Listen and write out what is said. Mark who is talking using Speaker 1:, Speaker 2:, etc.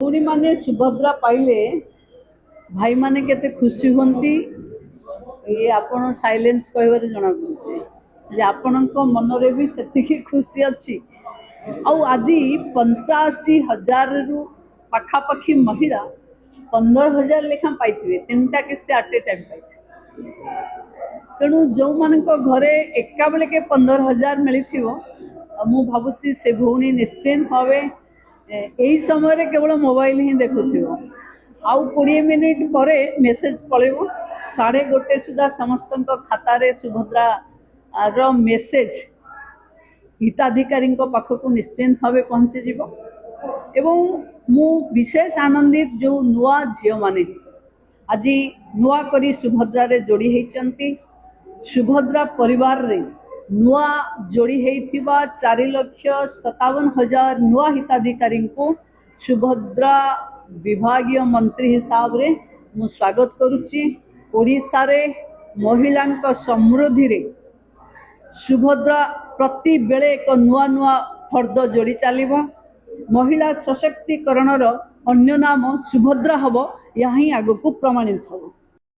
Speaker 1: भौणी माने सुभद्रा पाइले भाई माने केते खुशी होंती ये आपण साइलेंस कहबार जना पड़े जे आपणको मन रे भी सेतिकी खुशी अच्छी आउ आज 85,000 रु पाखापाखी महिला 15,000 लेखा पाइथिबे तीनटा किस्ते एट ए टाइम पाइथिबे तेणु जो मान घरे एका बेले के 15,000 मिली मु भावुची से भौणी निश्चिंत भावे यही समय केवल मोबाइल ही देखुथिबो आउ 20 मिनिट पर मेसेज पड़ेबो 1:30 सुधा समस्त खाता रे सुभद्रा रो मेसेज हिताधिकारी पाखक निश्चिंत भावे पहुँची जीवो एवं मु विशेष आनंदित जो नुआ झियो माने आज नुआ करी सुभद्रा रे जोड़ी होइचंती सुभद्रा परिवार रे नुआ जोड़ी होइथिबा 4,57,000 नुआ हिताधिकारी को सुभद्रा विभागीय मंत्री हिसाब रे मु स्वागत करुच्ची। ओडिशा रे महिला समृद्धि रे सुभद्रा प्रति बेले एक नुआ नुआ फर्द जोड़ी चलिबो महिला सशक्तिकरण अन्य नाम सुभद्रा हबो यहाँ आगक प्रमाणित हबो।